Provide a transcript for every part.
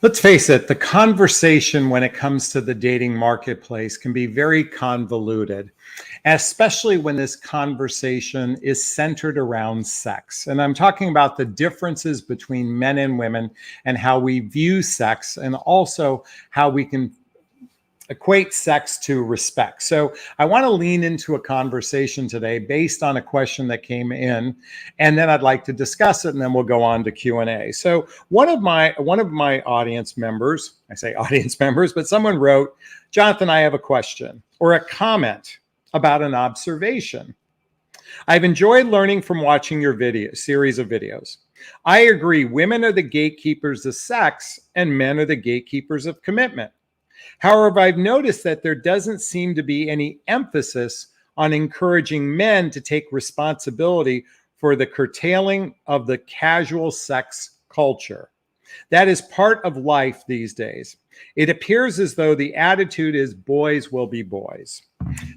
Let's face it, the conversation when it comes to the dating marketplace can be very convoluted, especially when this conversation is centered around sex. And I'm talking about the differences between men and women and how we view sex, and also how we can equate sex to respect. So I want to lean into a conversation today based on a question that came in, and then I'd like to discuss it, and then we'll go on to Q&A. So one of my audience members, I say audience members, but someone wrote, "Jonathan, I have a question or a comment about an observation. I've enjoyed learning from watching your series of videos. I agree, women are the gatekeepers of sex and men are the gatekeepers of commitment. However, I've noticed that there doesn't seem to be any emphasis on encouraging men to take responsibility for the curtailing of the casual sex culture. That is part of life these days. It appears as though the attitude is boys will be boys."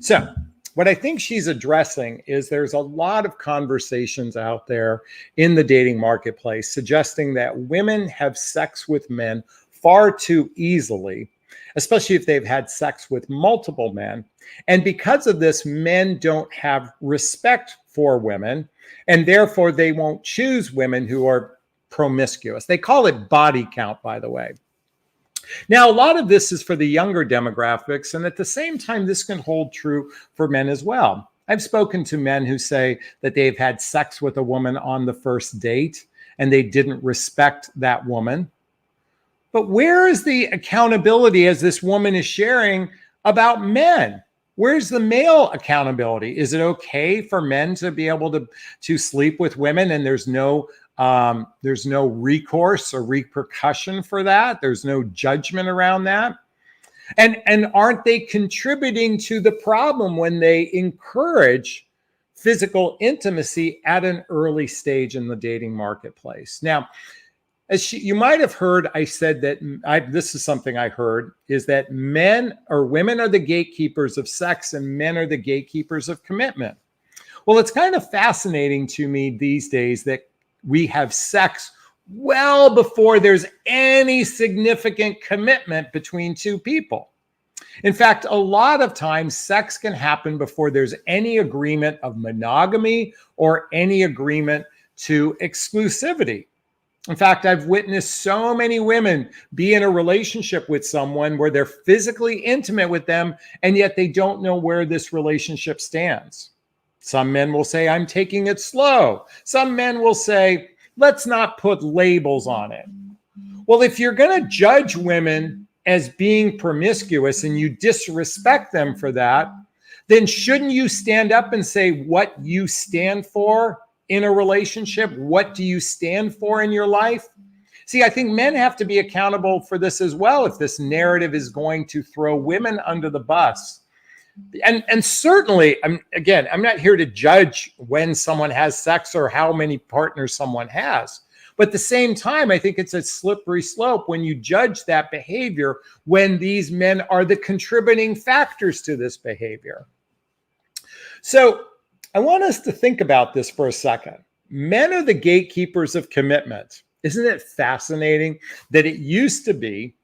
So what I think she's addressing is there's a lot of conversations out there in the dating marketplace suggesting that women have sex with men far too easily, especially if they've had sex with multiple men. And because of this, men don't have respect for women, and therefore they won't choose women who are promiscuous. They call it body count, by the way. Now, a lot of this is for the younger demographics, and at the same time, this can hold true for men as well. I've spoken to men who say that they've had sex with a woman on the first date, and they didn't respect that woman. But where is the accountability as this woman is sharing about men? Where's the male accountability? Is it okay for men to be able to sleep with women and there's no recourse or repercussion for that? There's no judgment around that. And aren't they contributing to the problem when they encourage physical intimacy at an early stage in the dating marketplace? Now, you might have heard, I said that this is something I heard, is that men or women are the gatekeepers of sex and men are the gatekeepers of commitment. Well, it's kind of fascinating to me these days that we have sex well before there's any significant commitment between two people. In fact, a lot of times sex can happen before there's any agreement of monogamy or any agreement to exclusivity. In fact, I've witnessed so many women be in a relationship with someone where they're physically intimate with them, and yet they don't know where this relationship stands. Some men will say, "I'm taking it slow." Some men will say, "Let's not put labels on it." Well, if you're going to judge women as being promiscuous and you disrespect them for that, then shouldn't you stand up and say what you stand for in a relationship? What do you stand for in your life? See, I think men have to be accountable for this as well if this narrative is going to throw women under the bus. And certainly, I'm not here to judge when someone has sex or how many partners someone has. But at the same time, I think it's a slippery slope when you judge that behavior when these men are the contributing factors to this behavior. So I want us to think about this for a second. Men are the gatekeepers of commitment. Isn't it fascinating that it used to be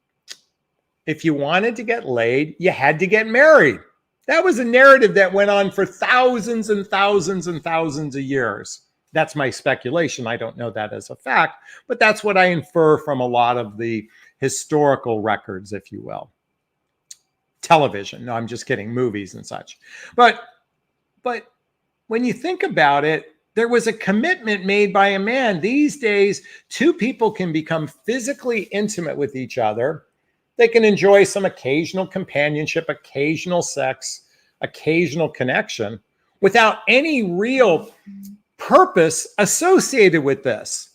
if you wanted to get laid, you had to get married? That was a narrative that went on for thousands and thousands and thousands of years. That's my speculation. I don't know that as a fact, but that's what I infer from a lot of the historical records, if you will. Television. No, I'm just kidding. Movies and such. But when you think about it, there was a commitment made by a man. These days, two people can become physically intimate with each other. They can enjoy some occasional companionship, occasional sex, occasional connection without any real purpose associated with this.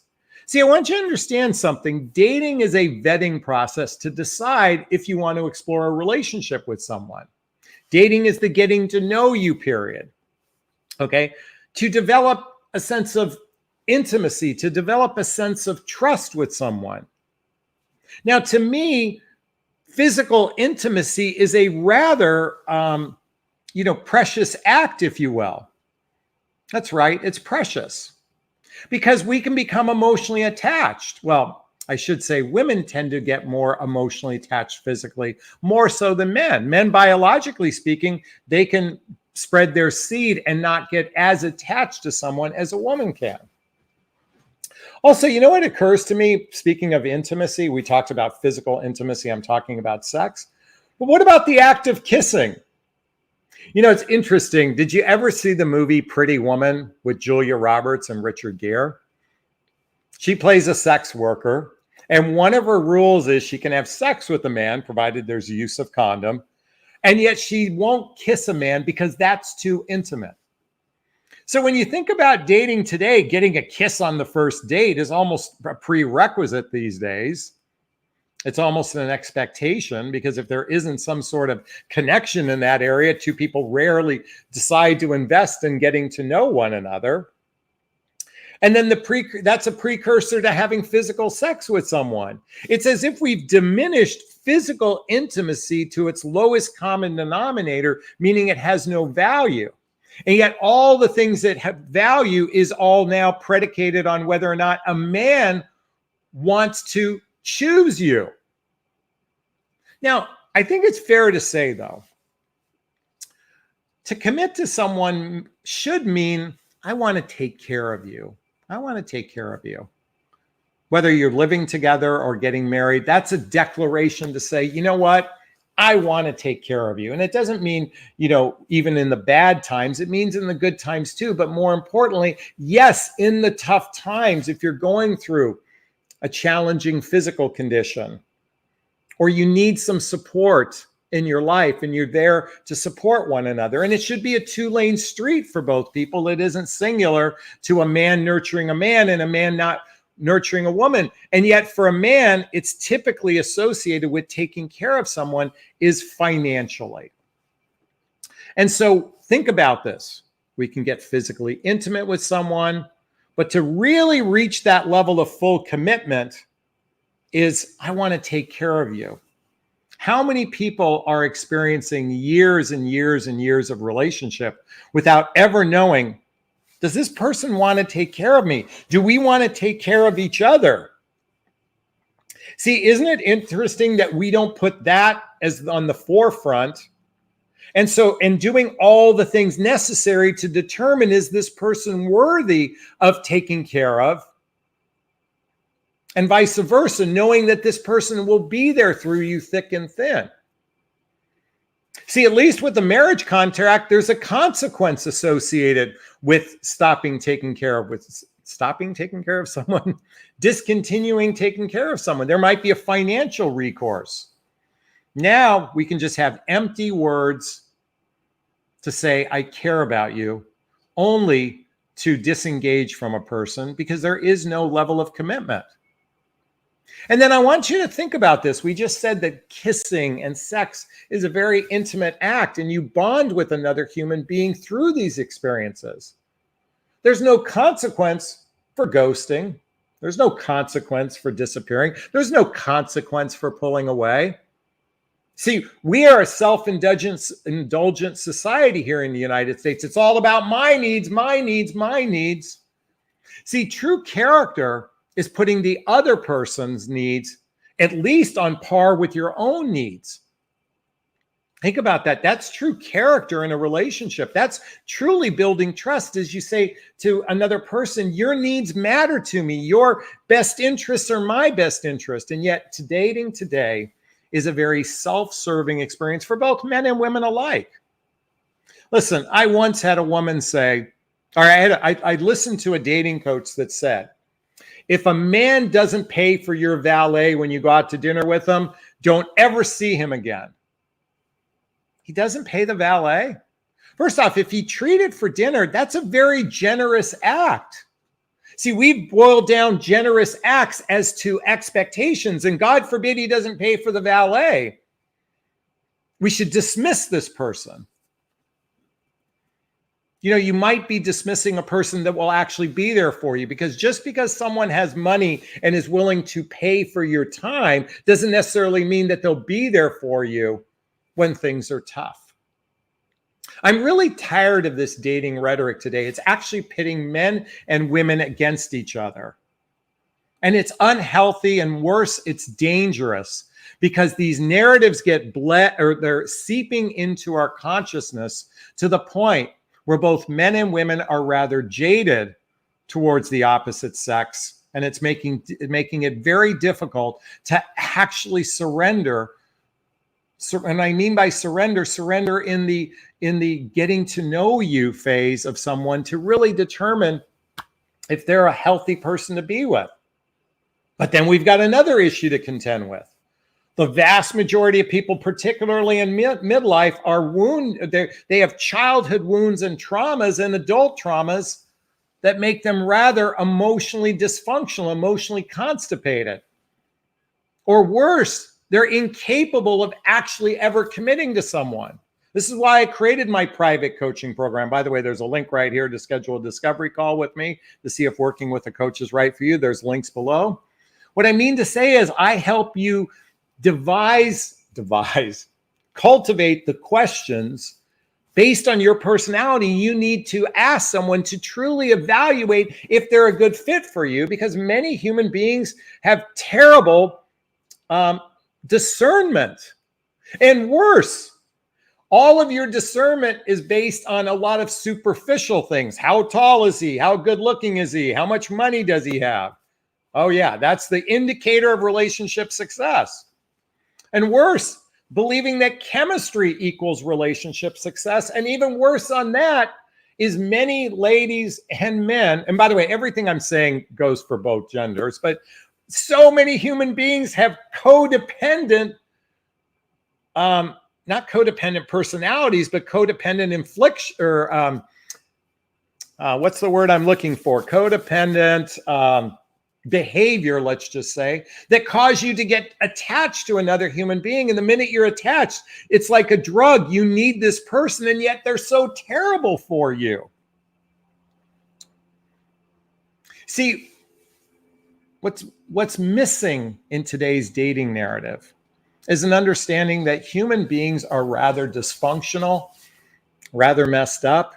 See, I want you to understand something. Dating is a vetting process to decide if you want to explore a relationship with someone. Dating is the getting to know you period. Okay, to develop a sense of intimacy, to develop a sense of trust with someone. Now, to me, physical intimacy is a rather, precious act, if you will. That's right, it's precious because we can become emotionally attached. Well, I should say women tend to get more emotionally attached physically, more so than men. Men, biologically speaking, they can spread their seed and not get as attached to someone as a woman can. Also, you know what occurs to me, speaking of intimacy, we talked about physical intimacy, I'm talking about sex. But what about the act of kissing? You know, it's interesting. Did you ever see the movie Pretty Woman with Julia Roberts and Richard Gere? She plays a sex worker, and one of her rules is she can have sex with a man, provided there's use of condom, and yet she won't kiss a man because that's too intimate. So when you think about dating today, getting a kiss on the first date is almost a prerequisite these days. It's almost an expectation, because if there isn't some sort of connection in that area, two people rarely decide to invest in getting to know one another. And then that's a precursor to having physical sex with someone. It's as if we've diminished physical intimacy to its lowest common denominator, meaning it has no value. And yet all the things that have value is all now predicated on whether or not a man wants to choose you. Now, I think it's fair to say, though, to commit to someone should mean, I want to take care of you. I want to take care of you. Whether you're living together or getting married, that's a declaration to say, you know what? I want to take care of you. And it doesn't mean, even in the bad times, it means in the good times too. But more importantly, yes, in the tough times, if you're going through a challenging physical condition, or you need some support in your life and you're there to support one another. And it should be a two-lane street for both people. It isn't singular to a man nurturing a man and a man not nurturing a woman. And yet for a man, it's typically associated with taking care of someone is financially. And so think about this. We can get physically intimate with someone, but to really reach that level of full commitment is, I want to take care of you. How many people are experiencing years and years and years of relationship without ever knowing, does this person want to take care of me? Do we want to take care of each other? See, isn't it interesting that we don't put that as on the forefront? And so in doing all the things necessary to determine, is this person worthy of taking care of? And vice versa, knowing that this person will be there through you thick and thin. See, at least with the marriage contract, there's a consequence associated with stopping taking care of someone, discontinuing taking care of someone. There might be a financial recourse. Now we can just have empty words to say, I care about you, only to disengage from a person because there is no level of commitment. And then I want you to think about this. We just said that kissing and sex is a very intimate act, and you bond with another human being through these experiences. There's no consequence for ghosting. There's no consequence for disappearing. There's no consequence for pulling away. See, we are a self-indulgent society here in the United States. It's all about my needs, my needs, my needs. See, true character is putting the other person's needs at least on par with your own needs. Think about that. That's true character in a relationship. That's truly building trust, as you say to another person, your needs matter to me. Your best interests are my best interest. And yet dating today is a very self-serving experience for both men and women alike. Listen, I once had a woman say, or I listened to a dating coach that said, if a man doesn't pay for your valet when you go out to dinner with him, don't ever see him again. He doesn't pay the valet? First off, if he treated for dinner, that's a very generous act. See, we've boiled down generous acts as to expectations, and God forbid he doesn't pay for the valet. We should dismiss this person. You might be dismissing a person that will actually be there for you, because just because someone has money and is willing to pay for your time doesn't necessarily mean that they'll be there for you when things are tough. I'm really tired of this dating rhetoric today. It's actually pitting men and women against each other. And it's unhealthy, and worse, it's dangerous, because these narratives get bled, or they're seeping into our consciousness to the point where both men and women are rather jaded towards the opposite sex. And it's making it very difficult to actually surrender. And I mean by surrender in the getting to know you phase of someone, to really determine if they're a healthy person to be with. But then we've got another issue to contend with. The vast majority of people, particularly in midlife, are wounded. They have childhood wounds and traumas and adult traumas that make them rather emotionally dysfunctional, emotionally constipated. Or worse, they're incapable of actually ever committing to someone. This is why I created my private coaching program. By the way, there's a link right here to schedule a discovery call with me to see if working with a coach is right for you. There's links below. What I mean to say is I help you cultivate the questions based on your personality you need to ask someone to truly evaluate if they're a good fit for you, because many human beings have terrible discernment. And worse, all of your discernment is based on a lot of superficial things. How tall is he? How good looking is he? How much money does he have? Oh yeah, that's the indicator of relationship success. And worse, believing that chemistry equals relationship success. And even worse on that is many ladies and men. And by the way, everything I'm saying goes for both genders, but so many human beings have codependent, not codependent personalities, but codependent infliction, or what's the word I'm looking for? Codependent behavior, let's just say, that cause you to get attached to another human being. And the minute you're attached, it's like a drug. You need this person, and yet they're so terrible for you. See, what's missing in today's dating narrative is an understanding that human beings are rather dysfunctional, rather messed up,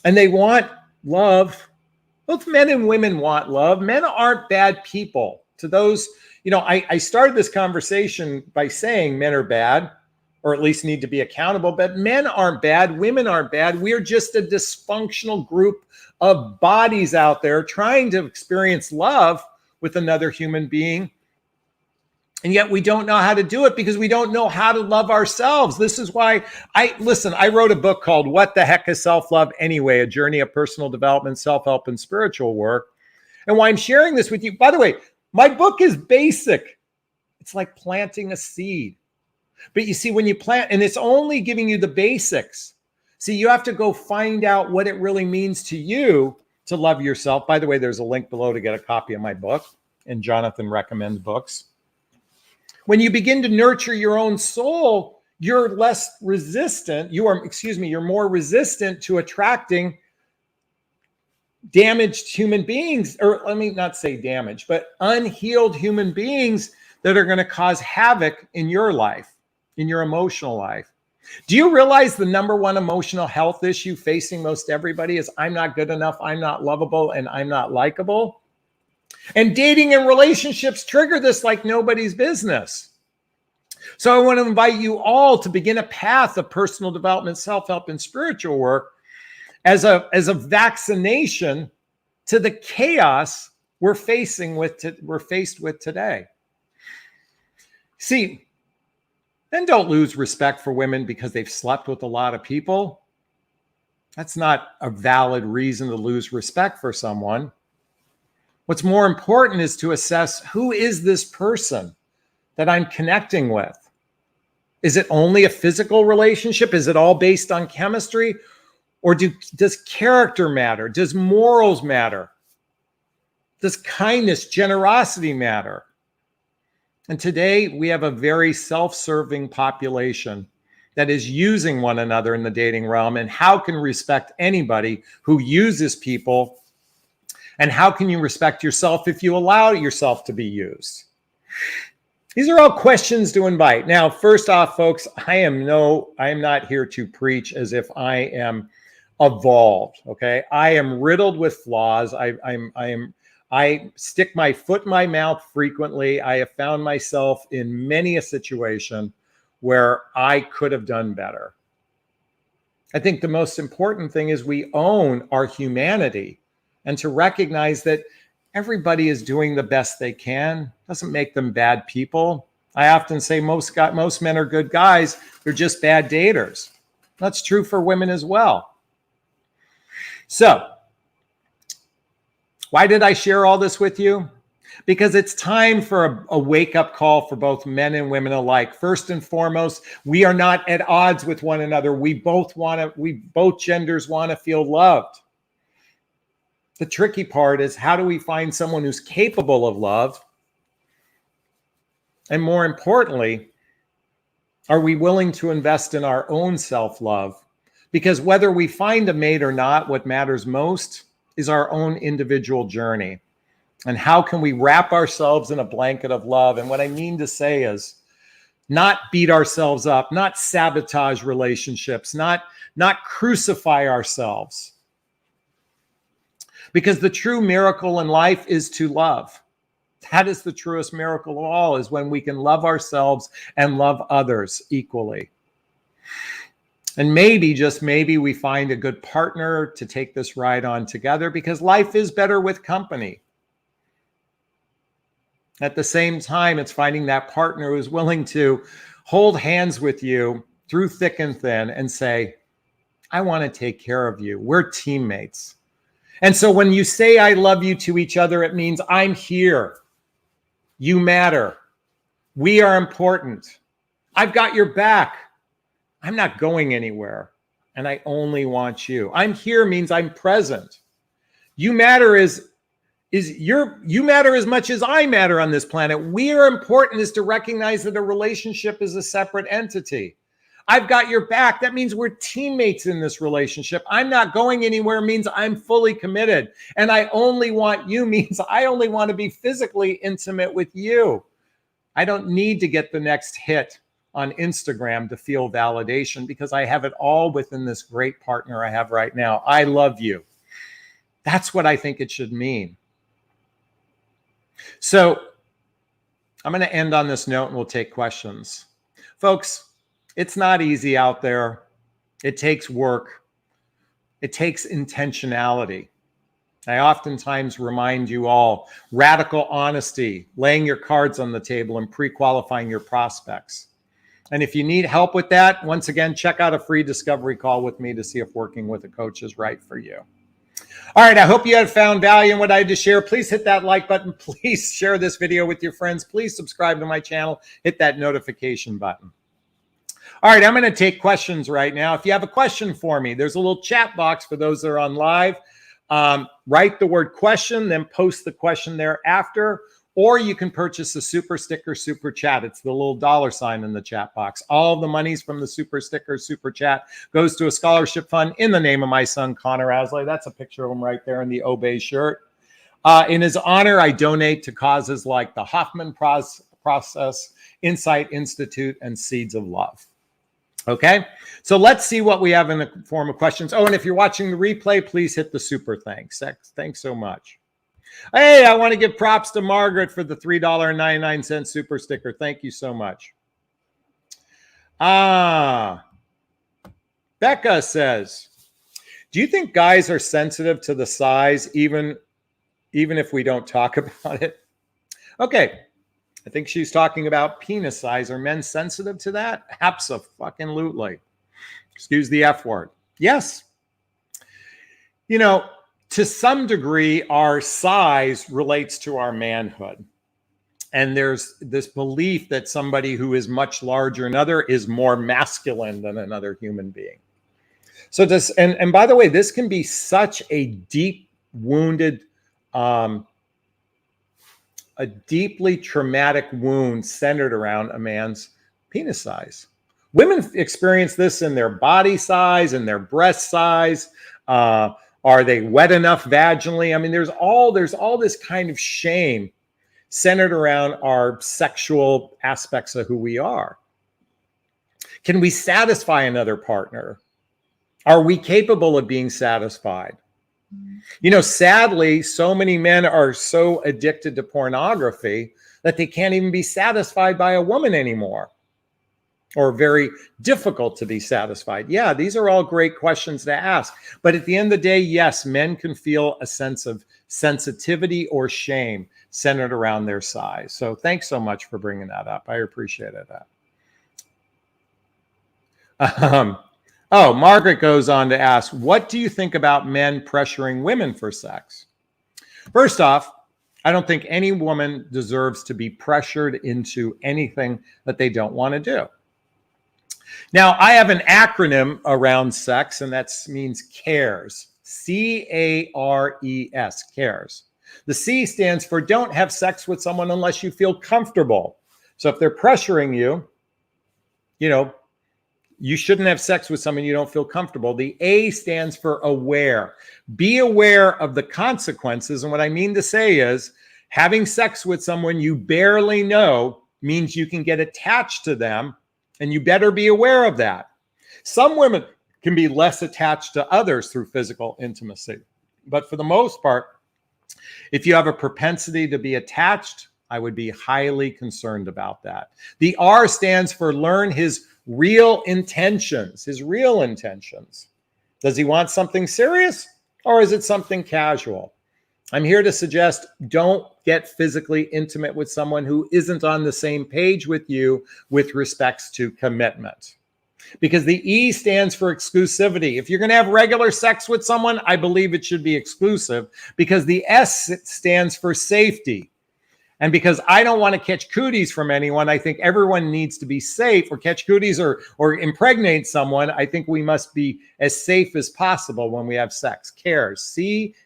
and they want love. Both men and women want love. Men aren't bad people. To those, I started this conversation by saying men are bad, or at least need to be accountable, but men aren't bad. Women aren't bad. We're just a dysfunctional group of bodies out there trying to experience love with another human being. And yet we don't know how to do it because we don't know how to love ourselves. This is why I wrote a book called What the Heck is Self-Love Anyway? A Journey of Personal Development, Self-Help, and Spiritual Work. And why I'm sharing this with you, by the way, my book is basic. It's like planting a seed. But you see, when you plant, and it's only giving you the basics. See, you have to go find out what it really means to you to love yourself. By the way, there's a link below to get a copy of my book, and Jonathan recommends books. When you begin to nurture your own soul, you're less resistant. You're more resistant to attracting damaged human beings, or let me not say damaged, but unhealed human beings that are going to cause havoc in your life, in your emotional life. Do you realize the number one emotional health issue facing most everybody is I'm not good enough, I'm not lovable, and I'm not likable? And dating and relationships trigger this like nobody's business. So I want to invite you all to begin a path of personal development, self-help, and spiritual work as a vaccination to the chaos we're faced with today. See, then don't lose respect for women because they've slept with a lot of people. That's not a valid reason to lose respect for someone. What's more important is to assess, who is this person that I'm connecting with? Is it only a physical relationship? Is it all based on chemistry? Or does character matter? Does morals matter? Does kindness, generosity matter? And today we have a very self-serving population that is using one another in the dating realm. And how can respect anybody who uses people? And how can you respect yourself if you allow yourself to be used? These are all questions to invite. Now, first off, folks, I am not here to preach as if I am evolved. Okay, I am riddled with flaws. I am I stick my foot in my mouth frequently. I have found myself in many a situation where I could have done better. I think the most important thing is we own our humanity and to recognize that everybody is doing the best they can. Doesn't make them bad people. I often say most men are good guys. They're just bad daters. That's true for women as well. So, why did I share all this with you? Because it's time for a wake-up call for both men and women alike. First and foremost, we are not at odds with one another. Both genders want to feel loved. The tricky part is, how do we find someone who's capable of love? And more importantly, are we willing to invest in our own self-love? Because whether we find a mate or not, what matters most is our own individual journey. And how can we wrap ourselves in a blanket of love? And what I mean to say is not beat ourselves up, not sabotage relationships, not crucify ourselves. Because the true miracle in life is to love. That is the truest miracle of all, is when we can love ourselves and love others equally. And maybe, just maybe, we find a good partner to take this ride on together, because life is better with company. At the same time, it's finding that partner who's willing to hold hands with you through thick and thin and say, I want to take care of you. We're teammates. And so when you say I love you to each other, it means I'm here. You matter. We are important. I've got your back. I'm not going anywhere. And I only want you. I'm here means I'm present. You matter you matter as much as I matter on this planet. We are important is to recognize that a relationship is a separate entity. I've got your back. That means we're teammates in this relationship. I'm not going anywhere means I'm fully committed. And I only want you means I only want to be physically intimate with you. I don't need to get the next hit on Instagram to feel validation, because I have it all within this great partner I have right now. I love you. That's what I think it should mean. So I'm going to end on this note and we'll take questions. Folks, it's not easy out there. It takes work. It takes intentionality. I oftentimes remind you all, radical honesty, laying your cards on the table and pre-qualifying your prospects. And if you need help with that, once again, check out a free discovery call with me to see if working with a coach is right for you. All right, I hope you have found value in what I had to share. Please hit that like button. Please share this video with your friends. Please subscribe to my channel. Hit that notification button. All right, I'm going to take questions right now. If you have a question for me, there's a little chat box for those that are on live. Write the word question, then post the question thereafter. Or you can purchase a Super Sticker Super Chat. It's the little $ in the chat box. All of the monies from the Super Sticker Super Chat goes to a scholarship fund in the name of my son, Connor Aslay. That's a picture of him right there in the Obey shirt. In his honor, I donate to causes like the Hoffman Process, Insight Institute, and Seeds of Love. Okay, so let's see what we have in the form of questions. Oh, and if you're watching the replay, please hit the super thanks. Thanks so much. Hey, I want to give props to Margaret for the $3.99 super sticker. Thank you so much. Becca says, do you think guys are sensitive to the size even if we don't talk about it? Okay. I think she's talking about penis size. Are men sensitive to that? Abso-fucking-lutely. Excuse the F word. Yes. You know, to some degree, our size relates to our manhood. And there's this belief that somebody who is much larger than another is more masculine than another human being. So this, and by the way, this can be such a deep wounded, a deeply traumatic wound centered around a man's penis size. Women experience this in their body size and their breast size. Are they wet enough vaginally? I mean, there's all this kind of shame centered around our sexual aspects of who we are. Can we satisfy another partner? Are we capable of being satisfied? You know, sadly, so many men are so addicted to pornography that they can't even be satisfied by a woman anymore, or very difficult to be satisfied. Yeah, these are all great questions to ask. But at the end of the day, yes, men can feel a sense of sensitivity or shame centered around their size. So thanks so much for bringing that up. I appreciated that. Oh, Margaret goes on to ask, what do you think about men pressuring women for sex? First off, I don't think any woman deserves to be pressured into anything that they don't want to do. Now, I have an acronym around sex, and that means CARES. C-A-R-E-S, CARES. The C stands for don't have sex with someone unless you feel comfortable. So if they're pressuring you, you know, you shouldn't have sex with someone you don't feel comfortable. The A stands for aware. Be aware of the consequences. And what I mean to say is having sex with someone you barely know means you can get attached to them, and you better be aware of that. Some women can be less attached to others through physical intimacy. But for the most part, if you have a propensity to be attached, I would be highly concerned about that. The R stands for learn his real intentions, his real intentions. Does he want something serious, or is it something casual? I'm here to suggest don't get physically intimate with someone who isn't on the same page with you with respects to commitment. Because the E stands for exclusivity. If you're going to have regular sex with someone, I believe it should be exclusive, because the S stands for safety. And because I don't want to catch cooties from anyone, I think everyone needs to be safe, or catch cooties or impregnate someone. I think we must be as safe as possible when we have sex. CARES, C-A-R-E-S.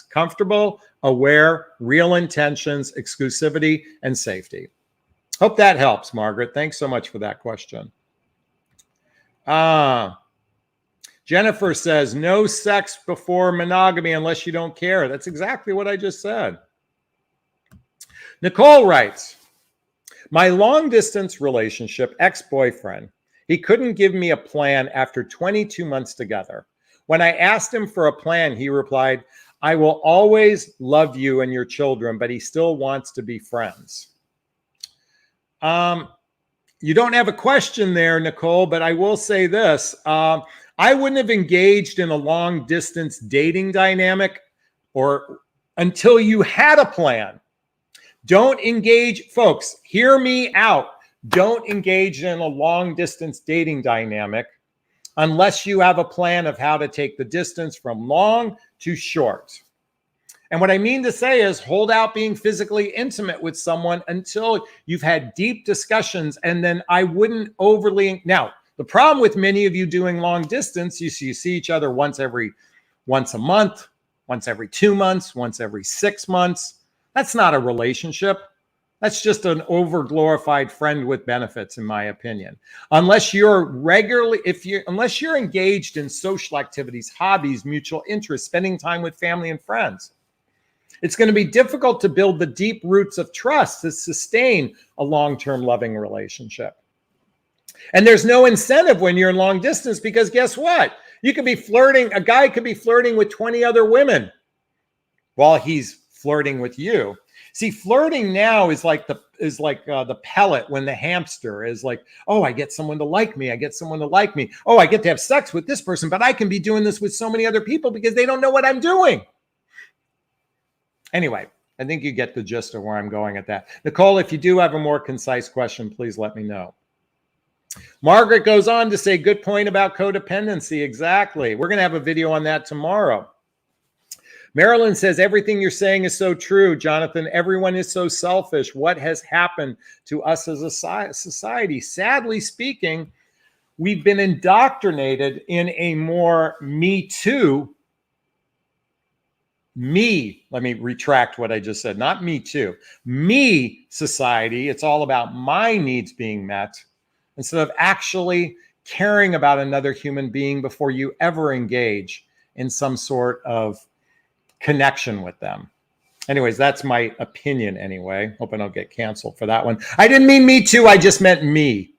Comfortable, aware, real intentions, exclusivity, and safety. Hope that helps, Margaret. Thanks so much for that question. Jennifer says, no sex before monogamy unless you don't care. That's exactly what I just said. Nicole writes, my long distance relationship ex-boyfriend, he couldn't give me a plan after 22 months together. When I asked him for a plan, he replied, I will always love you and your children, but he still wants to be friends. You don't have a question there, Nicole, but I will say this. I wouldn't have engaged in a long distance dating dynamic or until you had a plan. Don't engage, folks, hear me out. Don't engage in a long distance dating dynamic unless you have a plan of how to take the distance from long to short. And what I mean to say is hold out being physically intimate with someone until you've had deep discussions. And then I wouldn't overly. Now, the problem with many of you doing long distance, you see each other once a month, once every 2 months, once every 6 months. That's not a relationship. That's just an over-glorified friend with benefits, in my opinion. Unless you're engaged in social activities, hobbies, mutual interests, spending time with family and friends. It's going to be difficult to build the deep roots of trust to sustain a long-term loving relationship. And there's no incentive when you're in long distance, because guess what? You could be flirting, a guy could be flirting with 20 other women while he's flirting with you. See, flirting now is like the pellet when the hamster is like, oh, I get someone to like me. I get someone to like me. Oh, I get to have sex with this person, but I can be doing this with so many other people because they don't know what I'm doing. Anyway, I think you get the gist of where I'm going at that. Nicole, if you do have a more concise question, please let me know. Margaret goes on to say, good point about codependency. Exactly. We're going to have a video on that tomorrow. Marilyn says, everything you're saying is so true, Jonathan. Everyone is so selfish. What has happened to us as a society? Sadly speaking, we've been indoctrinated in a more me too. Let me retract what I just said. Not me too. Me society. It's all about my needs being met instead of actually caring about another human being before you ever engage in some sort of connection with them. Anyways, that's my opinion anyway. Hoping I'll get canceled for that one. I didn't mean me too. I just meant me.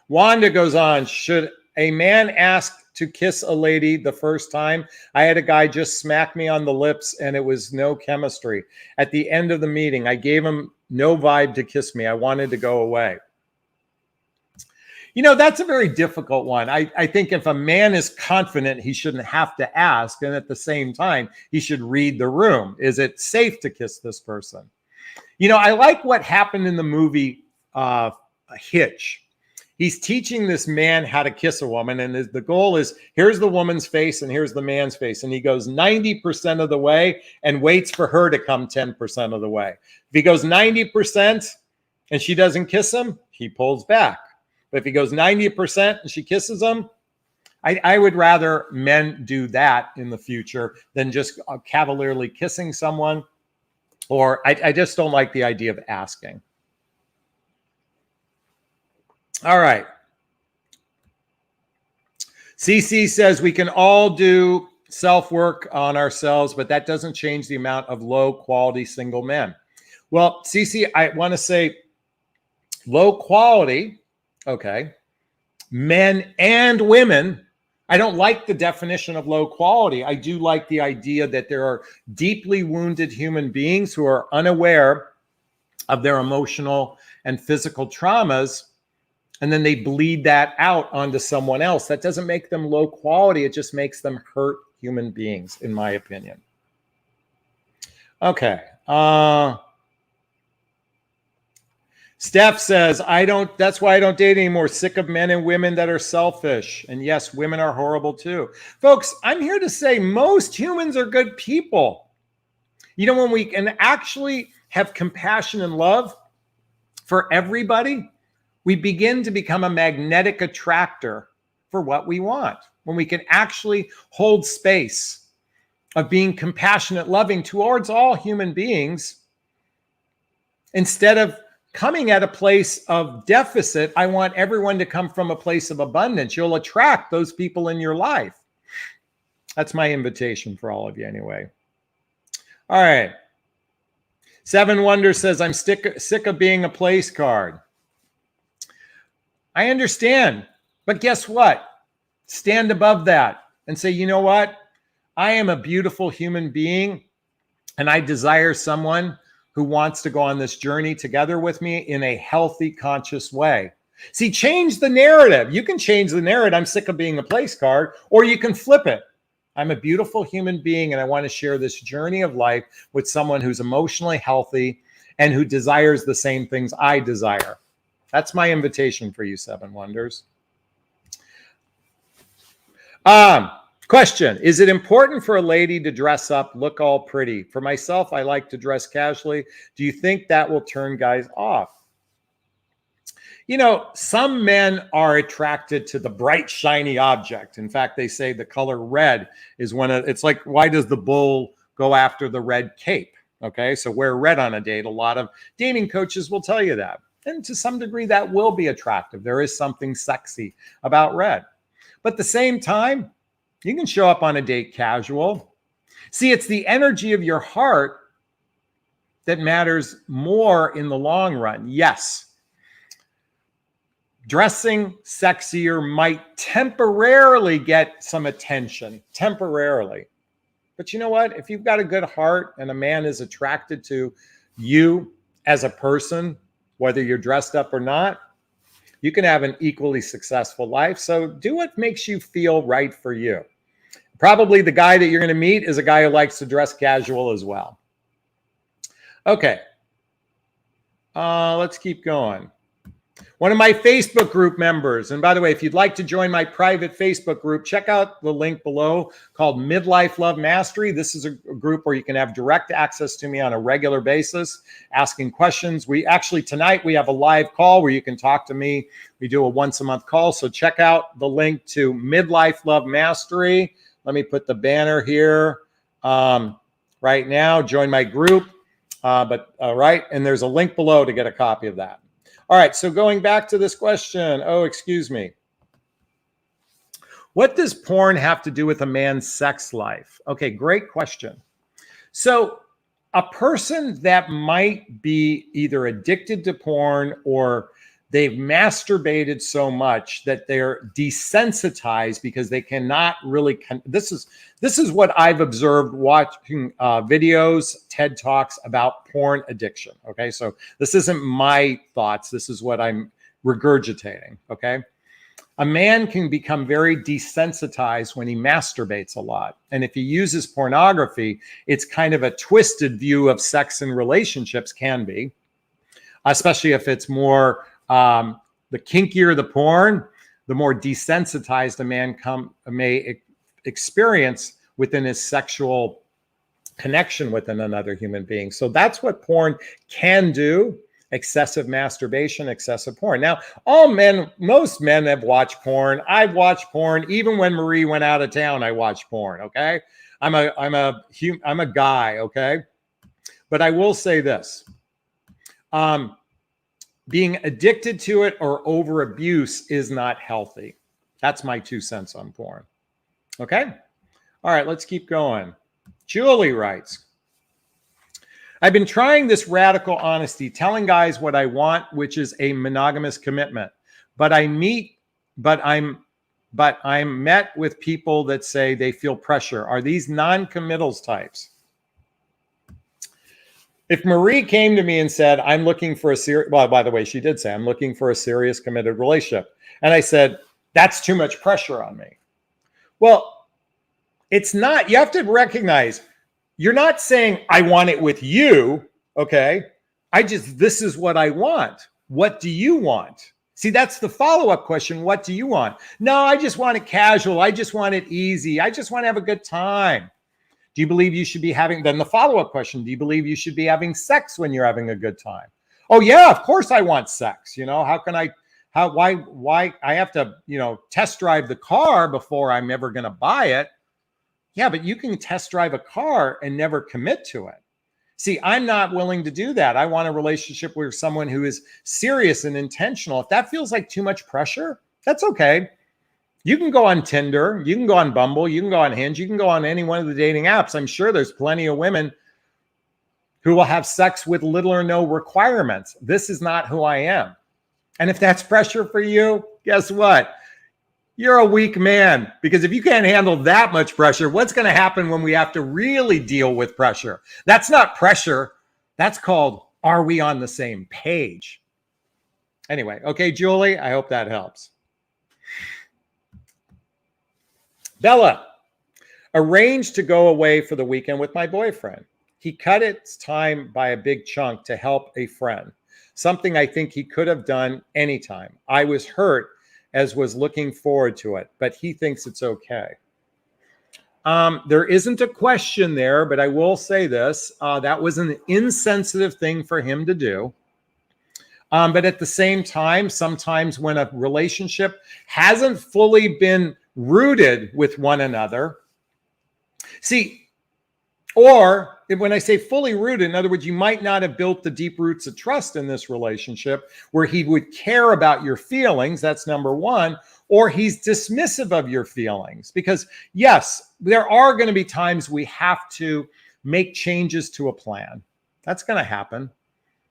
Wanda goes on, should a man ask to kiss a lady the first time. I had a guy just smack me on the lips and it was no chemistry. At the end of the meeting, I gave him no vibe to kiss me. I wanted to go away. You know, that's a very difficult one. I think if a man is confident, he shouldn't have to ask. And at the same time, he should read the room. Is it safe to kiss this person? You know, I like what happened in the movie Hitch. He's teaching this man how to kiss a woman. And the goal is, here's the woman's face and here's the man's face. And he goes 90% of the way and waits for her to come 10% of the way. If he goes 90% and she doesn't kiss him, he pulls back. But if he goes 90% and she kisses him, I would rather men do that in the future than just cavalierly kissing someone. Or I just don't like the idea of asking. All right. CC says we can all do self-work on ourselves, but that doesn't change the amount of low-quality single men. Well, CC, I want to say low quality. Okay. Men and women. I don't like the definition of low quality. I do like the idea that there are deeply wounded human beings who are unaware of their emotional and physical traumas, and then they bleed that out onto someone else. That doesn't make them low quality. It just makes them hurt human beings, in my opinion. Okay. Steph says, that's why I don't date anymore. Sick of men and women that are selfish. And yes, women are horrible too. Folks, I'm here to say most humans are good people. You know, when we can actually have compassion and love for everybody, we begin to become a magnetic attractor for what we want. When we can actually hold space of being compassionate, loving towards all human beings, instead of coming at a place of deficit, I want everyone to come from a place of abundance. You'll attract those people in your life. That's my invitation for all of you anyway. All right. Seven Wonders says, I'm sick of being a place card. I understand, but guess what? Stand above that and say, you know what? I am a beautiful human being and I desire someone who wants to go on this journey together with me in a healthy, conscious way. See, change the narrative. You can change the narrative. I'm sick of being a place card, or you can flip it. I'm a beautiful human being and I want to share this journey of life with someone who's emotionally healthy and who desires the same things I desire. That's my invitation for you, Seven Wonders. Question, is it important for a lady to dress up, look all pretty? For myself, I like to dress casually. Do you think that will turn guys off? You know, some men are attracted to the bright, shiny object. In fact, they say the color red is it's like, why does the bull go after the red cape? Okay, so wear red on a date. A lot of dating coaches will tell you that. And to some degree, that will be attractive. There is something sexy about red. But at the same time, you can show up on a date casual. See, it's the energy of your heart that matters more in the long run. Yes, dressing sexier might temporarily get some attention, temporarily. But you know what? If you've got a good heart and a man is attracted to you as a person, whether you're dressed up or not, you can have an equally successful life. So do what makes you feel right for you. Probably the guy that you're going to meet is a guy who likes to dress casual as well. Okay. Let's keep going. One of my Facebook group members, and by the way, if you'd like to join my private Facebook group, check out the link below called Midlife Love Mastery. This is a group where you can have direct access to me on a regular basis, asking questions. Tonight we have a live call where you can talk to me. We do a once-a-month call, so check out the link to Midlife Love Mastery. Let me put the banner here right now. Join my group. Right, and there's a link below to get a copy of that. All right, so going back to this question. Oh, excuse me. What does porn have to do with a man's sex life? Okay, great question. So a person that might be either addicted to porn or they've masturbated so much that they're desensitized because they cannot really this is what I've observed watching videos, TED Talks about porn addiction. Okay, so this isn't my thoughts, this is what I'm regurgitating. Okay, a man can become very desensitized when he masturbates a lot, and if he uses pornography, it's kind of a twisted view of sex and relationships, can be, especially if it's more the kinkier the porn, the more desensitized a man may experience within his sexual connection with another human being. So that's what porn can do. Excessive masturbation, excessive porn. Now, most men have watched porn. I've watched porn. Even when Marie went out of town, I watched porn. Okay, I'm a guy. Okay, but I will say this. Being addicted to it or over abuse is not healthy. That's my 2 cents on porn. Okay? All right, let's keep going. Julie writes, I've been trying this radical honesty, telling guys what I want, which is a monogamous commitment. But I'm met with people that say they feel pressure. Are these non-committals types? If Marie came to me and said, I'm looking for a serious, well, by the way, she did say, I'm looking for a serious committed relationship. And I said, that's too much pressure on me. Well, it's not. You have to recognize, you're not saying, I want it with you. Okay. This is what I want. What do you want? See, that's the follow-up question. What do you want? No, I just want it casual. I just want it easy. I just want to have a good time. Do you believe you should be having, then the follow-up question, do you believe you should be having sex when you're having a good time? Oh yeah, of course I want sex. Why I have to, test drive the car before I'm ever going to buy it. Yeah, but you can test drive a car and never commit to it. See, I'm not willing to do that. I want a relationship with someone who is serious and intentional. If that feels like too much pressure, that's okay. You can go on Tinder, you can go on Bumble, you can go on Hinge, you can go on any one of the dating apps. I'm sure there's plenty of women who will have sex with little or no requirements. This is not who I am. And if that's pressure for you, guess what? You're a weak man, because if you can't handle that much pressure, what's going to happen when we have to really deal with pressure? That's not pressure. That's called, are we on the same page? Anyway, okay, Julie, I hope that helps. Bella, arranged to go away for the weekend with my boyfriend. He cut his time by a big chunk to help a friend, something I think he could have done anytime. I was hurt as was looking forward to it, but he thinks it's okay. There isn't a question there, but I will say this. That was an insensitive thing for him to do. But at the same time, sometimes when a relationship hasn't fully been rooted with one another, see, or when I say fully rooted, in other words, you might not have built the deep roots of trust in this relationship where he would care about your feelings. That's number one. Or he's dismissive of your feelings. Because yes, there are going to be times we have to make changes to a plan. That's going to happen.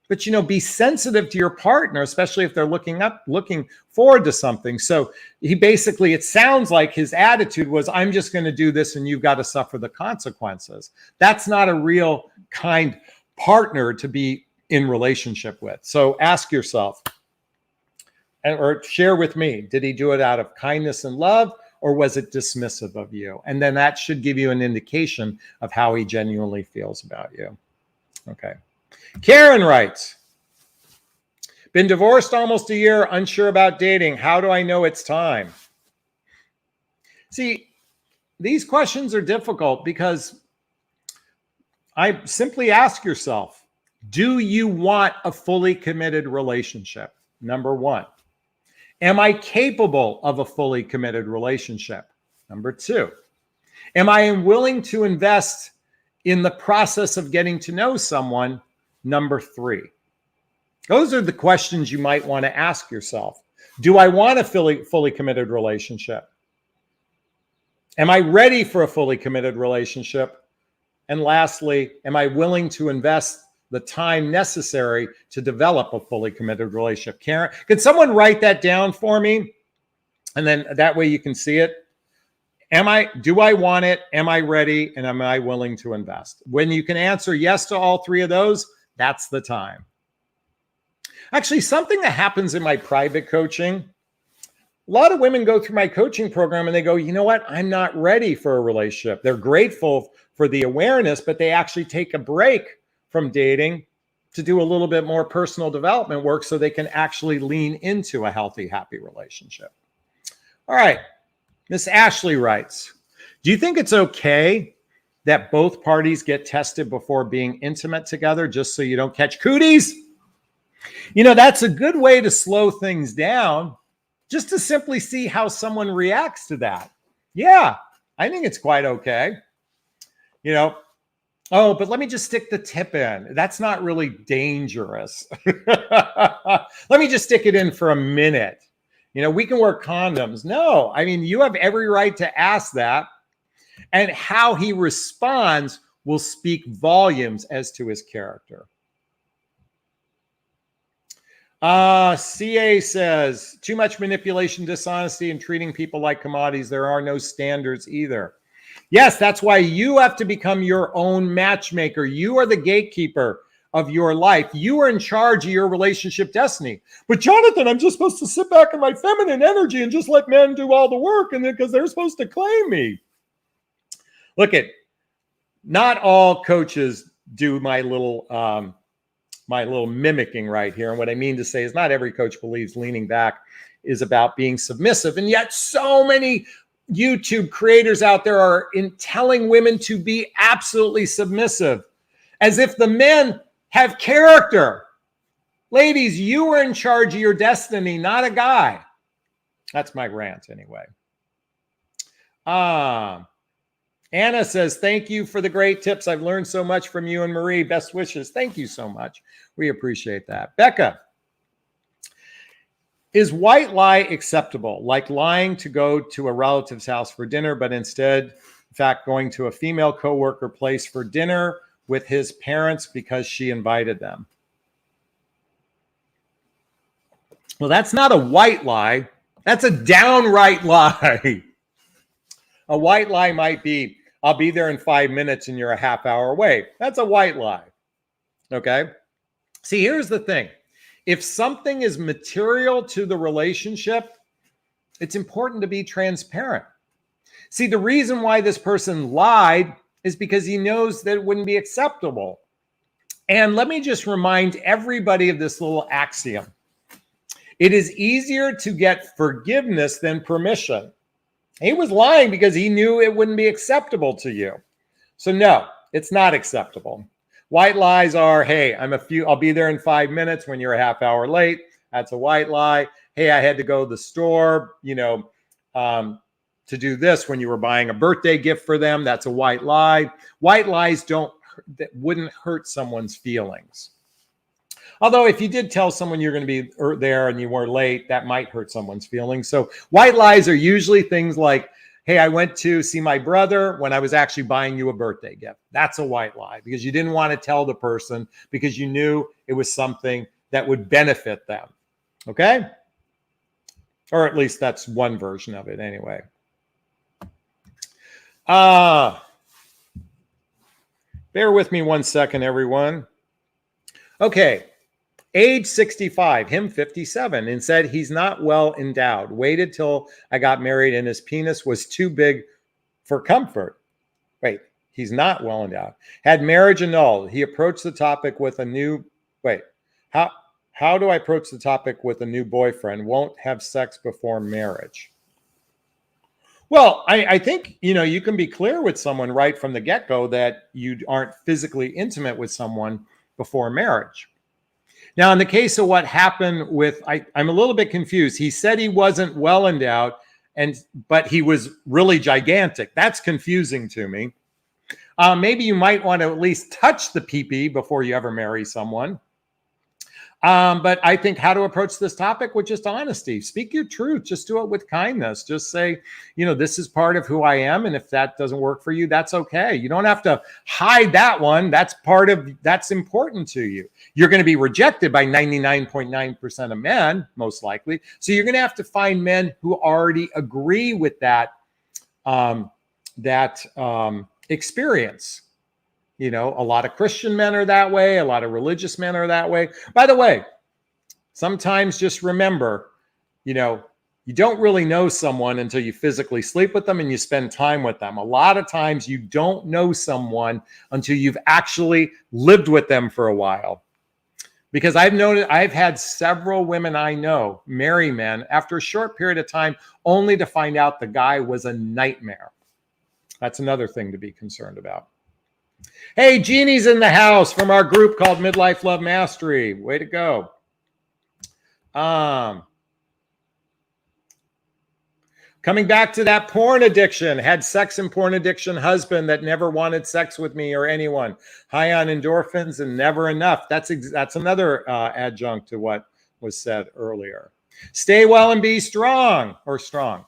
But, be sensitive to your partner, especially if they're looking forward to something. So it sounds like his attitude was, I'm just going to do this and you've got to suffer the consequences. That's not a real kind partner to be in relationship with. So ask yourself, or share with me, did he do it out of kindness and love, or was it dismissive of you? And then that should give you an indication of how he genuinely feels about you. Okay. Karen writes, been divorced almost a year, unsure about dating. How do I know it's time? See, these questions are difficult because I simply ask yourself, do you want a fully committed relationship? Number one. Am I capable of a fully committed relationship? Number two. Am I willing to invest in the process of getting to know someone? Number three. Those are the questions you might want to ask yourself. Do I want a fully committed relationship? Am I ready for a fully committed relationship? And lastly, am I willing to invest the time necessary to develop a fully committed relationship. Karen, can someone write that down for me? And then that way you can see it. Do I want it? Am I ready? And am I willing to invest? When you can answer yes to all three of those, that's the time. Actually, something that happens in my private coaching, a lot of women go through my coaching program and they go, you know what? I'm not ready for a relationship. They're grateful for the awareness, but they actually take a break from dating to do a little bit more personal development work so they can actually lean into a healthy, happy relationship. All right. Miss Ashley writes, do you think it's okay that both parties get tested before being intimate together just so you don't catch cooties? You know, that's a good way to slow things down, just to simply see how someone reacts to that. Yeah, I think it's quite okay. You know, oh, but let me just stick the tip in. That's not really dangerous. Let me just stick it in for a minute. You know, we can wear condoms. No, I mean, you have every right to ask that. And how he responds will speak volumes as to his character. CA says, too much manipulation, dishonesty, and treating people like commodities. There are no standards either. Yes, that's why you have to become your own matchmaker. You are the gatekeeper of your life. You are in charge of your relationship destiny. But Jonathan, I'm just supposed to sit back in my feminine energy and just let men do all the work, and then because they're supposed to claim me. Look at, not all coaches do my little mimicking right here. And what I mean to say is not every coach believes leaning back is about being submissive. And yet so many YouTube creators out there are telling women to be absolutely submissive, as if the men have character. Ladies, you are in charge of your destiny, not a guy. That's my rant anyway. Anna says, thank you for the great tips. I've learned so much from you and Marie. Best wishes. Thank you so much. We appreciate that. Becca, is white lie acceptable? Like lying to go to a relative's house for dinner, but instead, in fact, going to a female coworker place for dinner with his parents because she invited them. Well, that's not a white lie. That's a downright lie. A white lie might be, I'll be there in 5 minutes and you're a half hour away. That's a white lie. Okay. See, here's the thing. If something is material to the relationship, it's important to be transparent. See, the reason why this person lied is because he knows that it wouldn't be acceptable. And let me just remind everybody of this little axiom. It is easier to get forgiveness than permission. He was lying because he knew it wouldn't be acceptable to you. So no, it's not acceptable. White lies are, hey, I'll be there in 5 minutes when you're a half hour late. That's a white lie. Hey, I had to go to the store, to do this when you were buying a birthday gift for them. That's a white lie. White lies wouldn't hurt someone's feelings. Although if you did tell someone you're going to be there and you were late, that might hurt someone's feelings. So white lies are usually things like, hey, I went to see my brother when I was actually buying you a birthday gift. That's a white lie because you didn't want to tell the person because you knew it was something that would benefit them. Okay? Or at least that's one version of it anyway. Bear with me 1 second, everyone. Okay. Age 65, him 57, and said he's not well endowed. Waited till I got married and his penis was too big for comfort. Wait, he's not well endowed. Had marriage annulled. He approached the topic with a new, how do I approach the topic with a new boyfriend? Won't have sex before marriage. Well, I think, you can be clear with someone right from the get-go that you aren't physically intimate with someone before marriage. Now, in the case of what happened with, I'm a little bit confused. He said he wasn't well endowed, but he was really gigantic. That's confusing to me. Maybe you might want to at least touch the pee-pee before you ever marry someone. But I think how to approach this topic with just honesty. Speak your truth. Just do it with kindness. Just say, this is part of who I am. And if that doesn't work for you, that's okay. You don't have to hide that one. That's important to you. You're going to be rejected by 99.9% of men, most likely. So you're going to have to find men who already agree with that experience. A lot of Christian men are that way. A lot of religious men are that way. By the way, sometimes just remember, you don't really know someone until you physically sleep with them and you spend time with them. A lot of times you don't know someone until you've actually lived with them for a while. Because I've had several women I know marry men after a short period of time only to find out the guy was a nightmare. That's another thing to be concerned about. Hey, Jeannie's in the house from our group called Midlife Love Mastery. Way to go. Coming back to that porn addiction, had sex and porn addiction husband that never wanted sex with me or anyone. High on endorphins and never enough. That's another adjunct to what was said earlier. Stay well and be strong or strong.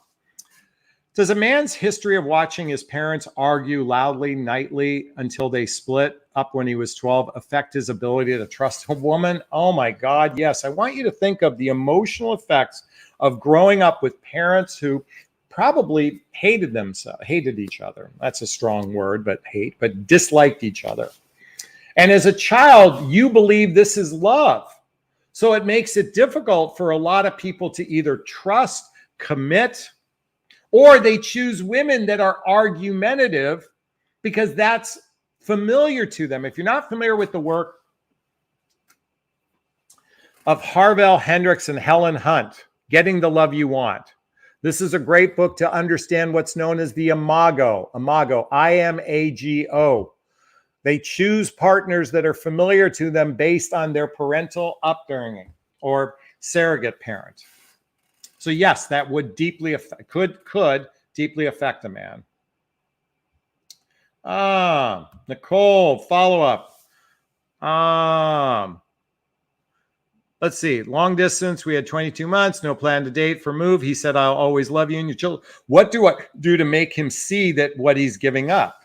Does a man's history of watching his parents argue loudly nightly until they split up when he was 12 affect his ability to trust a woman? Oh my God, yes. I want you to think of the emotional effects of growing up with parents who probably hated each other. That's a strong word, but disliked each other. And as a child, you believe this is love. So it makes it difficult for a lot of people to either trust, commit, or they choose women that are argumentative because that's familiar to them. If you're not familiar with the work of Harvell Hendrix and Helen Hunt, Getting the Love You Want, this is a great book to understand what's known as the imago, IMAGO. They choose partners that are familiar to them based on their parental upbringing or surrogate parent. So yes, that would could deeply affect a man. Nicole, follow up. Let's see. Long distance, we had 22 months, no plan to date for move. He said, I'll always love you and your children. What do I do to make him see that what he's giving up?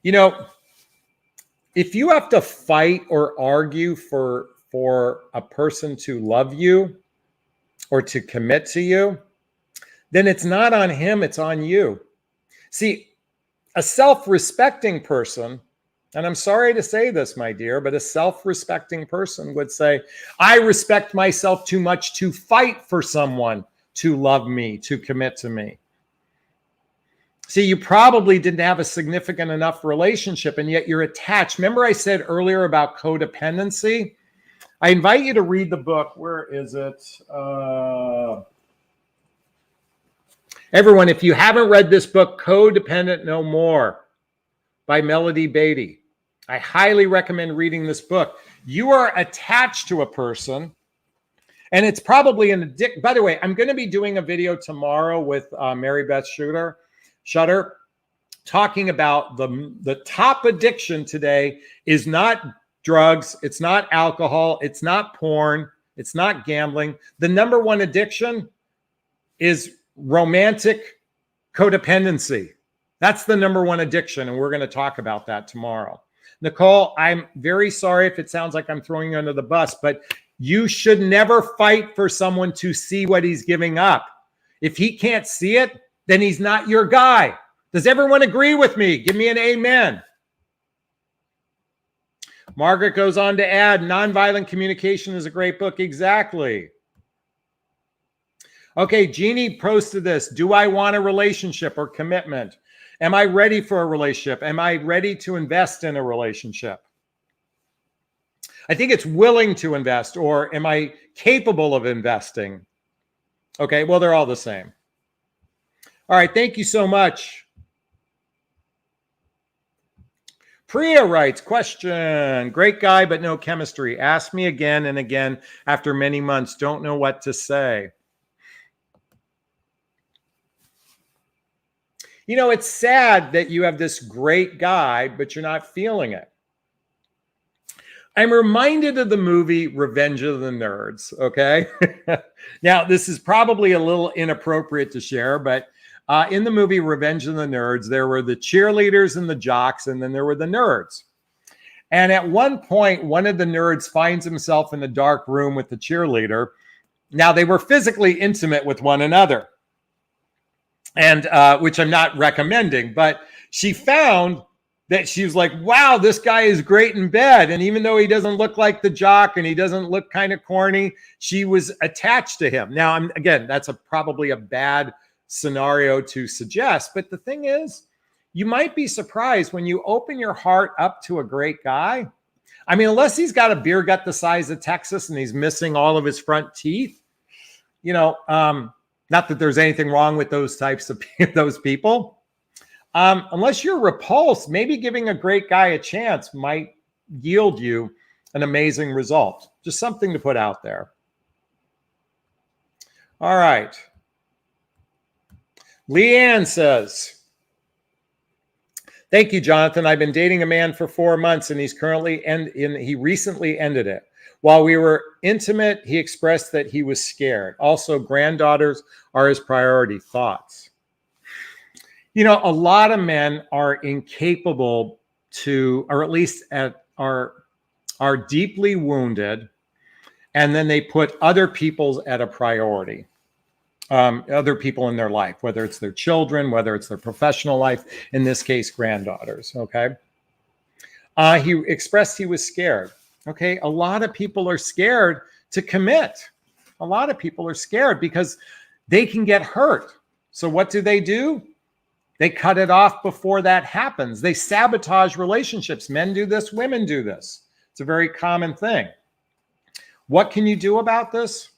If you have to fight or argue for a person to love you or to commit to you, then it's not on him, it's on you. See, a self-respecting person, and I'm sorry to say this, my dear, but a self-respecting person would say, I respect myself too much to fight for someone to love me, to commit to me. See, you probably didn't have a significant enough relationship, and yet you're attached. Remember I said earlier about codependency? I invite you to read the book. Where is it? Everyone, if you haven't read this book, Codependent No More by Melody Beatty, I highly recommend reading this book. You are attached to a person, and it's probably an addiction. By the way, I'm going to be doing a video tomorrow with Mary Beth Shutter talking about the top addiction today is not drugs, it's not alcohol, it's not porn, it's not gambling. The number one addiction is romantic codependency. That's the number one addiction, and we're going to talk about that tomorrow. Nicole, I'm very sorry if it sounds like I'm throwing you under the bus, but you should never fight for someone to see what he's giving up. If he can't see it, then he's not your guy. Does everyone agree with me? Give me an amen. Margaret goes on to add, Nonviolent Communication is a great book. Exactly. Okay, Jeannie posted this. Do I want a relationship or commitment? Am I ready for a relationship? Am I ready to invest in a relationship? I think it's willing to invest, or am I capable of investing? Okay, well, they're all the same. All right, thank you so much. Priya writes, question, great guy, but no chemistry. Ask me again and again after many months. Don't know what to say. You know, it's sad that you have this great guy, but you're not feeling it. I'm reminded of the movie Revenge of the Nerds. Okay. Now, this is probably a little inappropriate to share, but in the movie Revenge of the Nerds, there were the cheerleaders and the jocks, and then there were the nerds. And at one point, one of the nerds finds himself in a dark room with the cheerleader. Now, they were physically intimate with one another, and which I'm not recommending, but she found that she was like, wow, this guy is great in bed. And even though he doesn't look like the jock and he doesn't look kind of corny, she was attached to him. Now, again, that's probably a bad scenario to suggest. But the thing is, you might be surprised when you open your heart up to a great guy. I mean, unless he's got a beer gut the size of Texas and he's missing all of his front teeth, not that there's anything wrong with those types of those people. Unless you're repulsed, maybe giving a great guy a chance might yield you an amazing result. Just something to put out there. All right. Leanne says, thank you, Jonathan. I've been dating a man for 4 months and he recently ended it. While we were intimate, he expressed that he was scared. Also, granddaughters are his priority. Thoughts? A lot of men are incapable to, or at least are deeply wounded, and then they put other people at a priority. Other people in their life, whether it's their children, whether it's their professional life, in this case, granddaughters. Okay. He expressed he was scared. Okay. A lot of people are scared to commit. A lot of people are scared because they can get hurt. So what do? They cut it off before that happens. They sabotage relationships. Men do this, women do this. It's a very common thing. What can you do about this?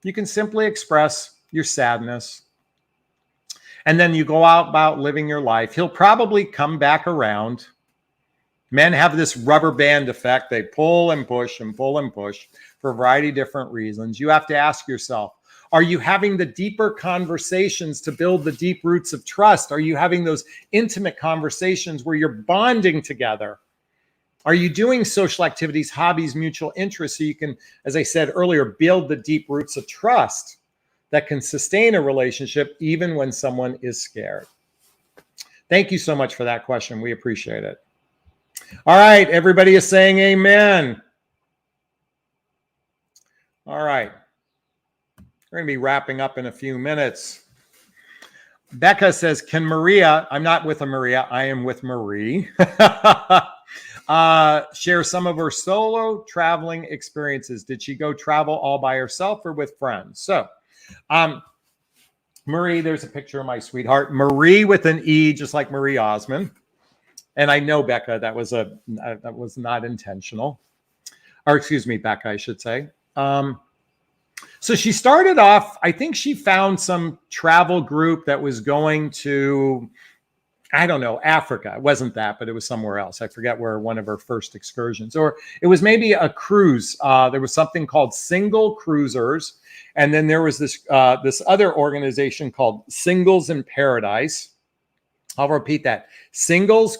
You can simply express your sadness. And then you go out about living your life. He'll probably come back around. Men have this rubber band effect. They pull and push and pull and push for a variety of different reasons. You have to ask yourself, are you having the deeper conversations to build the deep roots of trust? Are you having those intimate conversations where you're bonding together? Are you doing social activities, hobbies, mutual interests so you can, as I said earlier, build the deep roots of trust that can sustain a relationship even when someone is scared? Thank you so much for that question. We appreciate it. All right, everybody is saying amen. All right. We're going to be wrapping up in a few minutes. Becca says, can Maria, I'm not with a Maria, I am with Marie, share some of her solo traveling experiences? Did she go travel all by herself or with friends? So, Marie, there's a picture of my sweetheart. Marie with an E, just like Marie Osmond. And I know, Becca, that was not intentional. Or excuse me, Becca, I should say. So she started off, I think she found some travel group that was going to, I don't know, Africa. It wasn't that, but it was somewhere else. I forget where one of her first excursions, or it was maybe a cruise. There was something called Single Cruisers. And then there was this other organization called Singles in Paradise. I'll repeat that. Singles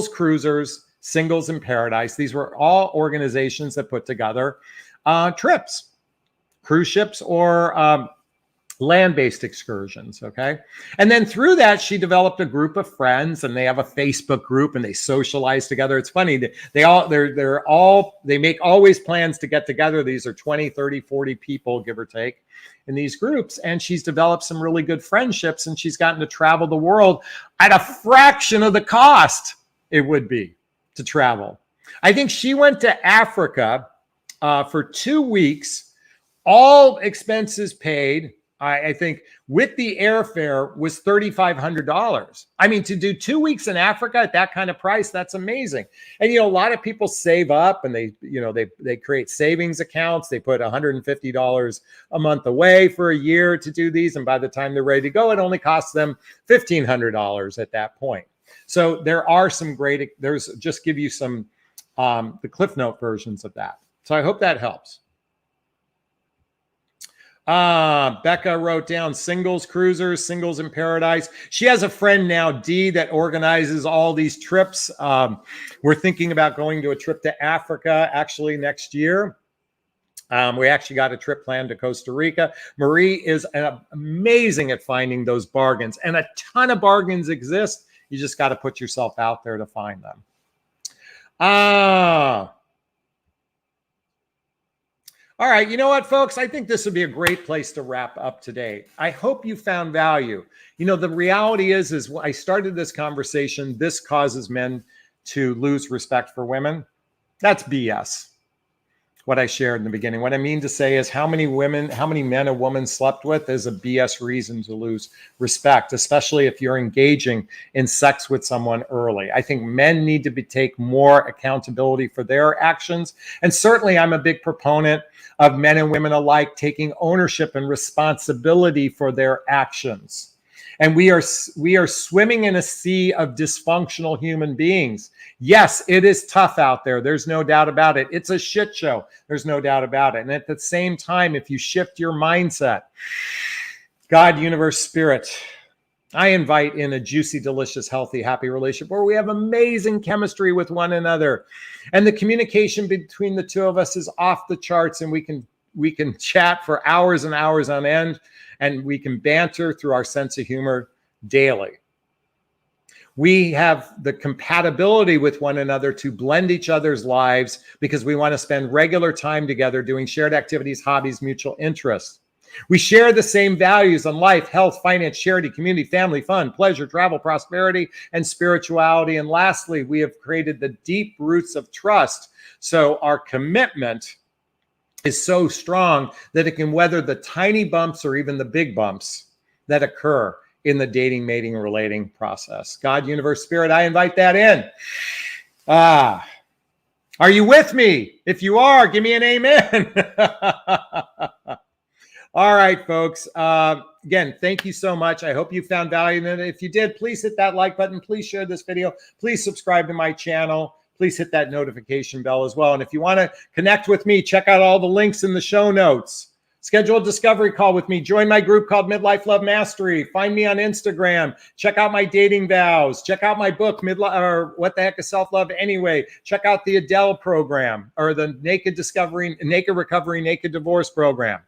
Cruisers, Singles in Paradise. These were all organizations that put together trips. Cruise ships or land-based excursions, okay? And then through that, she developed a group of friends, and they have a Facebook group, and they socialize together. It's funny, they make always plans to get together. These are 20, 30, 40 people, give or take, in these groups. And she's developed some really good friendships, and she's gotten to travel the world at a fraction of the cost it would be to travel. I think she went to Africa for 2 weeks, all expenses paid. I think with the airfare was $3,500. I mean, to do 2 weeks in Africa at that kind of price, that's amazing. And, a lot of people save up and they create savings accounts. They put $150 a month away for a year to do these. And by the time they're ready to go, it only costs them $1,500 at that point. So there are some just give you some, the Cliff Note versions of that. So I hope that helps. Becca wrote down singles cruisers, singles in paradise. She has a friend now, Dee, that organizes all these trips. We're thinking about going to a trip to Africa actually next year. We actually got a trip planned to Costa Rica. Marie is amazing at finding those bargains, and a ton of bargains exist. You just got to put yourself out there to find them. All right, you know what, folks? I think this would be a great place to wrap up today. I hope you found value. You know, the reality is when I started this conversation, this causes men to lose respect for women. That's BS. What I shared in the beginning. What I mean to say is how many men a woman slept with is a BS reason to lose respect, especially if you're engaging in sex with someone early. I think men need to take more accountability for their actions. And certainly I'm a big proponent of men and women alike taking ownership and responsibility for their actions. And we are swimming in a sea of dysfunctional human beings. Yes, it is tough out there. There's no doubt about it. It's a shit show. There's no doubt about it. And at the same time, if you shift your mindset, God, universe, spirit, I invite in a juicy, delicious, healthy, happy relationship where we have amazing chemistry with one another. And the communication between the two of us is off the charts, and we can chat for hours and hours on end, and we can banter through our sense of humor daily. We have the compatibility with one another to blend each other's lives because we want to spend regular time together doing shared activities, hobbies, mutual interests. We share the same values on life, health, finance, charity, community, family, fun, pleasure, travel, prosperity, and spirituality. And lastly, we have created the deep roots of trust. So our commitment is so strong that it can weather the tiny bumps or even the big bumps that occur in the dating, mating, relating process. God, universe, spirit, I invite that in. Are you with me? If you are, give me an amen. All right, folks. Again, thank you so much. I hope you found value in it. If you did, please hit that like button. Please share this video. Please subscribe to my channel. Please hit that notification bell as well. And if you want to connect with me, check out all the links in the show notes. Schedule a discovery call with me. Join my group called Midlife Love Mastery. Find me on Instagram. Check out my dating vows. Check out my book, What the Heck is Self-Love Anyway? Check out the Adele program or the Naked Recovery, Naked Divorce program.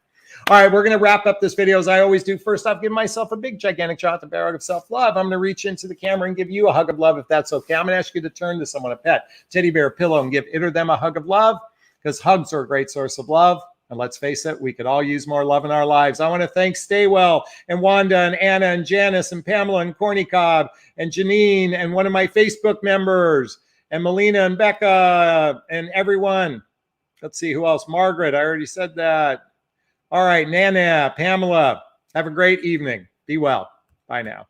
All right, we're going to wrap up this video as I always do. First off, give myself a big, gigantic shot at the barrel of self-love. I'm going to reach into the camera and give you a hug of love if that's okay. I'm going to ask you to turn to someone, a pet, teddy bear, pillow, and give it or them a hug of love because hugs are a great source of love. And let's face it, we could all use more love in our lives. I want to thank Staywell and Wanda and Anna and Janice and Pamela and Corny Cobb and Janine and one of my Facebook members and Melina and Becca and everyone. Let's see who else. Margaret, I already said that. All right, Nana, Pamela, have a great evening. Be well. Bye now.